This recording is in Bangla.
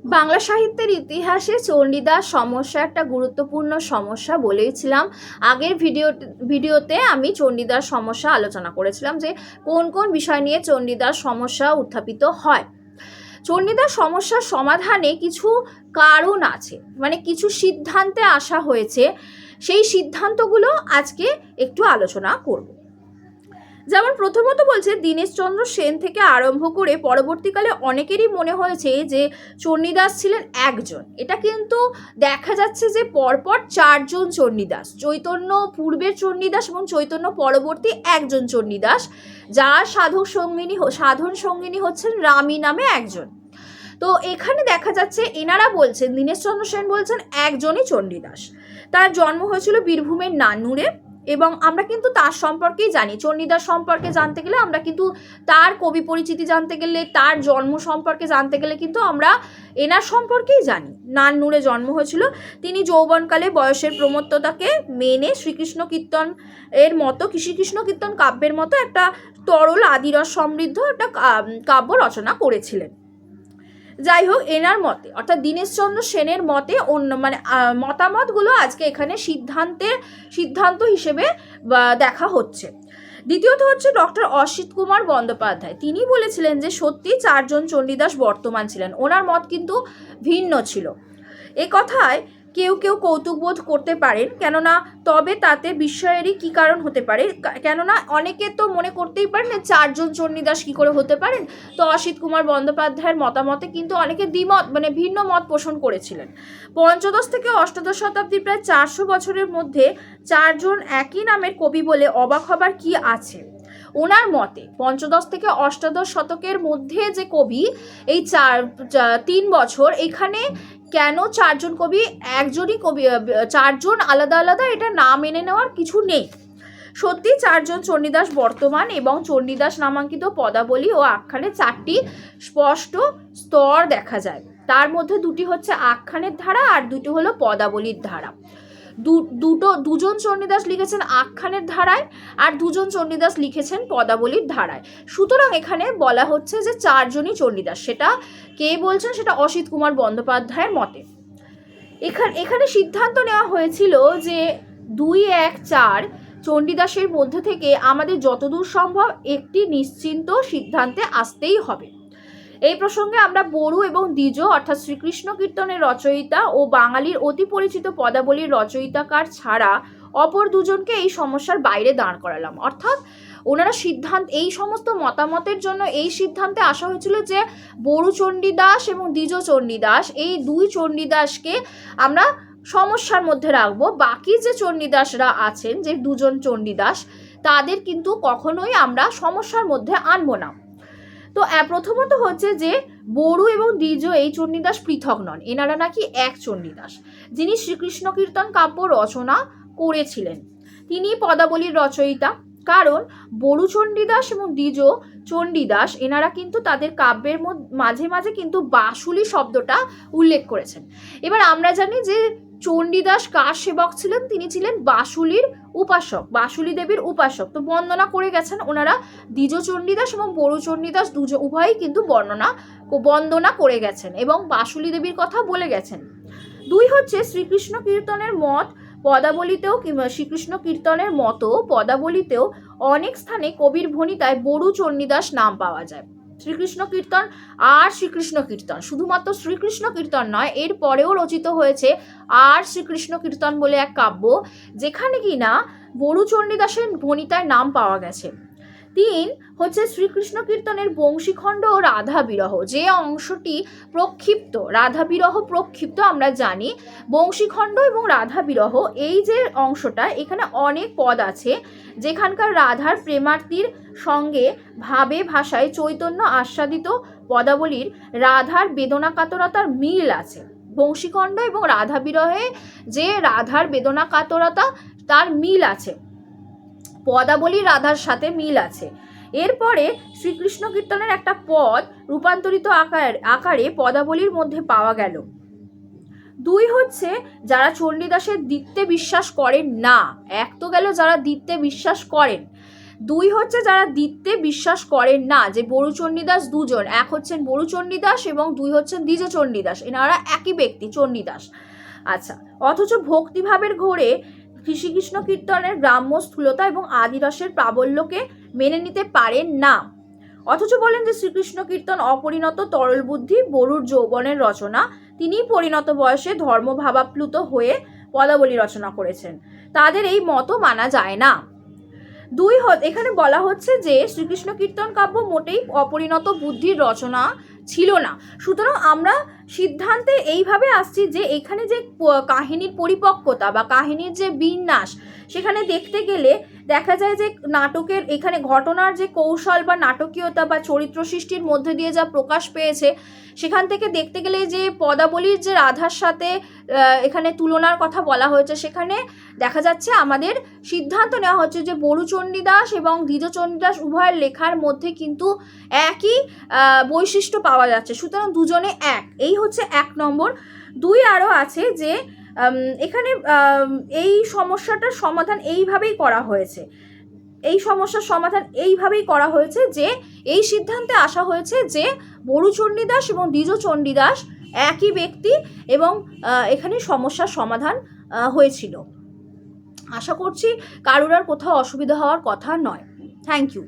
বাংলা সাহিত্যের ইতিহাসে চণ্ডীদাস সমস্যা একটা গুরুত্বপূর্ণ সমস্যা বলেইছিলাম। আগের ভিডিওতে আমি চণ্ডীদাস সমস্যা আলোচনা করেছিলাম যে কোন কোন বিষয় নিয়ে চণ্ডীদাস সমস্যা উত্থাপিত হয়। চণ্ডীদাস সমস্যার সমাধানে কিছু কারণ আছে, মানে কিছু সিদ্ধান্তে আসা হয়েছে। সেই সিদ্ধান্তগুলো আজকে একটু আলোচনা করব। যেমন প্রথমত বলছে, দীনেশচন্দ্র সেন থেকে আরম্ভ করে পরবর্তীকালে অনেকেরই মনে হয়েছে যে চণ্ডীদাস ছিলেন একজন। এটা কিন্তু দেখা যাচ্ছে যে পরপর চারজন চণ্ডীদাস, চৈতন্য পূর্বের চণ্ডীদাস এবং চৈতন্য পরবর্তী একজন চণ্ডীদাস, যার সাধন সঙ্গিনী হচ্ছেন রামী নামে একজন। তো এখানে দেখা যাচ্ছে এনারা বলছেন, দীনেশচন্দ্র সেন বলছেন একজনই চণ্ডীদাস। তার জন্ম হয়েছিল বীরভূমের নান্নুরে, এবং আমরা কিন্তু তার সম্পর্কেই জানি। চণ্ডীদাস সম্পর্কে জানতে গেলে আমরা কিন্তু তার কবি পরিচিতি জানতে গেলে, তার জন্ম সম্পর্কে জানতে গেলে কিন্তু আমরা এনার সম্পর্কেই জানি। নান্নুরে জন্ম হয়েছিল। তিনি যৌবনকালে বয়সের প্রমত্ততাকে মেনে শ্রীকৃষ্ণ কীর্তন এর মতো, শ্রীকৃষ্ণ কীর্তন কাব্যের মতো একটা তরল আদিরস সমৃদ্ধ একটা কাব্য রচনা করেছিলেন। যাই হোক, এনার মতে অর্থাৎ দীনেশচন্দ্র সেনের মতে অন্য মতামতগুলো আজকে এখানে সিদ্ধান্ত হিসেবে দেখা হচ্ছে। দ্বিতীয়ত হচ্ছে ডক্টর অসিত কুমার বন্দ্যোপাধ্যায়। তিনি বলেছিলেন যে সত্যি চারজন চণ্ডীদাস বর্তমান ছিলেন। ওনার মত কিন্তু ভিন্ন ছিল। এ কথায় কেউ কেউ কৌতুক বোধ করতে পারেন, কেননা তবে তাতে বিস্ময়েরই কি কারণ হতে পারে। কেননা অনেকে তো মনে করতেই পারেন চারজন চণ্ডীদাস কি করে হতে পারেন। তো অসিত কুমার বন্দ্যোপাধ্যায়ের মতামতে কিন্তু অনেকে দ্বিমত, ভিন্ন মত পোষণ করেছিলেন। পঞ্চদশ থেকে অষ্টাদশ শতাব্দীর প্রায় 400 বছরের মধ্যে চারজন একই নামের কবি বলে অবাক হবার কি আছে। ওনার মতে পঞ্চদশ থেকে অষ্টাদশ শতকের মধ্যে যে কবি, এই 3 বছর এখানে কেন চারজন কবি, একজনই কবি, চারজন আলাদা আলাদা, এটা না মেনে নেওয়ার কিছু নেই। সত্যি চারজন চণ্ডীদাস বর্তমান, এবং চণ্ডীদাস নামাঙ্কিত পদাবলী ও আখ্যানের 4টি স্পষ্ট স্তর দেখা যায়। তার মধ্যে 2টি হচ্ছে আখ্যানের ধারা আর 2টি হলো পদাবলীর ধারা। দুজন চণ্ডীদাস লিখেছেন আখ্যানের ধারায় আর 2জন চণ্ডীদাস লিখেছেন পদাবলীর ধারায়। সুতরাং এখানে বলা হচ্ছে যে চারজনই চণ্ডীদাস। সেটা কে বলছেন? সেটা অসিত কুমার বন্দ্যোপাধ্যায়ের মতে। এখানে সিদ্ধান্ত নেওয়া হয়েছিল যে 2, 1, 4 চণ্ডীদাসের মধ্যে থেকে আমাদের যতদূর সম্ভব একটি নিশ্চিন্ত সিদ্ধান্তে আসতেই হবে। এই প্রসঙ্গে আমরা বড়ু এবং দ্বিজ অর্থাৎ শ্রীকৃষ্ণ কীর্তনের রচয়িতা ও বাঙালির অতি পরিচিত পদাবলীর রচয়িতাকার ছাড়া অপর দুজনকে এই সমস্যার বাইরে দাঁড় করালাম। অর্থাৎ ওনারা এই সমস্ত মতামতের জন্য এই সিদ্ধান্তে আসা হয়েছিল যে বড়ু চণ্ডীদাস এবং দ্বিজ চণ্ডীদাস, এই 2 চণ্ডীদাসকে আমরা সমস্যার মধ্যে রাখবো। বাকি যে চণ্ডীদাসরা আছেন, যে 2জন চণ্ডীদাস, তাদের কিন্তু কখনোই আমরা সমস্যার মধ্যে আনবো না। তো প্রথমত হচ্ছে যে বড়ু এবং দ্বিজ এই চণ্ডীদাস পৃথক নন। এনারা নাকি এক চণ্ডীদাস, যিনি শ্রীকৃষ্ণ কীর্তন কাব্য রচনা করেছিলেন। তিনি পদাবলীর রচয়িতা। কারণ বড়ু চণ্ডীদাস এবং দ্বিজ চণ্ডীদাস এনারা কিন্তু তাদের কাব্যের মাঝে মাঝে কিন্তু বাসুলি শব্দটা উল্লেখ করেছেন। এবার আমরা জানি যে চণ্ডীদাস কার সেবক ছিলেন? তিনি ছিলেন বাসুলির উপাসক, বাসুলি দেবীর উপাসক। তো বন্দনা করে গেছেন ওনারা। দ্বিজ চণ্ডীদাস এবং বড়ু চণ্ডীদাস উভয়ই কিন্তু বন্দনা করে গেছেন এবং বাসুলি দেবীর কথা বলে গেছেন। 2 হচ্ছে শ্রীকৃষ্ণ কীর্তনের মত পদাবলীতেও, কিংবা শ্রীকৃষ্ণ কীর্তনের মতো পদাবলীতেও অনেক স্থানে কবির ভণিতায় বড়ু চণ্ডীদাস নাম পাওয়া যায়। শ্রীকৃষ্ণ কীর্তন আর শ্রীকৃষ্ণ কীর্তন, শুধুমাত্র শ্রীকৃষ্ণ কীর্তন নয়, এর পরেও রচিত হয়েছে আর শ্রীকৃষ্ণ কীর্তন বলে এক কাব্য, যেখানে কিনা বড়ু চণ্ডীদাসের ভণিতায় নাম পাওয়া গেছে। 3 হচ্ছে শ্রীকৃষ্ণ কীর্তনের বংশীখণ্ড ও রাধা বিরহ, যে অংশটি প্রক্ষিপ্ত, রাধা বিরহ প্রক্ষিপ্ত আমরা জানি। বংশীখণ্ড এবং রাধা বিরহ, এই যে অংশটা, এখানে অনেক পদ আছে যেখানকার রাধার প্রেমার্তির সঙ্গে ভাবে ভাষায় চৈতন্য আস্বাদিত পদাবলীর রাধার বেদনা কাতরতার মিল আছে। বংশীখণ্ড এবং রাধা বিরহে যে রাধার বেদনা কাতরতা, তার মিল আছে, পদাবলী রাধার সাথে মিল আছে। এরপরে শ্রীকৃষ্ণ কীর্তনের একটা পদ রূপান্তরিত আকারে পদাবলীর মধ্যে পাওয়া গেল। 2 হচ্ছে যারা চণ্ডীদাসের দ্বিত্বে বিশ্বাস করেন না। এক তো গেল যারা দ্বিত্বে বিশ্বাস করেন, দুই হচ্ছে যারা দ্বিত্বে বিশ্বাস করেন না, যে বড়ু চণ্ডীদাস দুজন, এক হচ্ছেন বড়ু চণ্ডীদাস এবং দুই হচ্ছেন দ্বিজ চণ্ডীদাস, এনারা একই ব্যক্তি চণ্ডীদাস। আচ্ছা, অথচ ভক্তিভাবের ঘোরে শ্রীকৃষ্ণ কীর্তনের গ্রাম্য স্থূলতা এবং আদিরসের প্রাবল্যকে মেনে নিতে পারেন না, অথচ বলেন যে শ্রীকৃষ্ণ কীর্তন অপরিণত তরল বুদ্ধি বরুর যৌবনের রচনা, তিনি পরিণত বয়সে ধর্মভাবাপ্লুত হয়ে পদাবলী রচনা করেছেন। তাদের এই মতও মানা যায় না। এখানে বলা হচ্ছে যে শ্রীকৃষ্ণ কীর্তন কাব্য মোটেই অপরিণত বুদ্ধির রচনা ছিল না। সুতরাং আমরা সিদ্ধান্তে এইভাবে আসছি যে এখানে যে কাহিনীর পরিপক্কতা বা কাহিনীর যে বিন্যাস, সেখানে দেখতে গেলে দেখা যায় যে নাটকের এখানে ঘটনার যে কৌশল বা নাটকীয়তা বা চরিত্র সৃষ্টির মধ্যে দিয়ে যা প্রকাশ পেয়েছে, সেখান থেকে দেখতে গেলে যে পদাবলীর যে রাধার সাথে এখানে তুলনার কথা বলা হয়েছে, সেখানে দেখা যাচ্ছে আমাদের সিদ্ধান্ত নেওয়া হচ্ছে যে বড়ু চণ্ডীদাস এবং দ্বিজ চণ্ডীদাস উভয়ের লেখার মধ্যে কিন্তু একই বৈশিষ্ট্য পাওয়া যাচ্ছে। সুতরাং দুজনে এক, এই হচ্ছে 1 নম্বর। 2 আরও আছে যে এখানে এই সমস্যাটার সমাধান এইভাবেই করা হয়েছে, এই সমস্যার সমাধান এইভাবেই করা হয়েছে যে এই সিদ্ধান্তে আসা হয়েছে যে বড়ু চণ্ডীদাস এবং দ্বিজ চণ্ডীদাস একই ব্যক্তি এবং এখানে সমস্যার সমাধান হয়েছিল। আশা করছি কারুর আর কোথাও অসুবিধা হওয়ার কথা নয়। Thank you.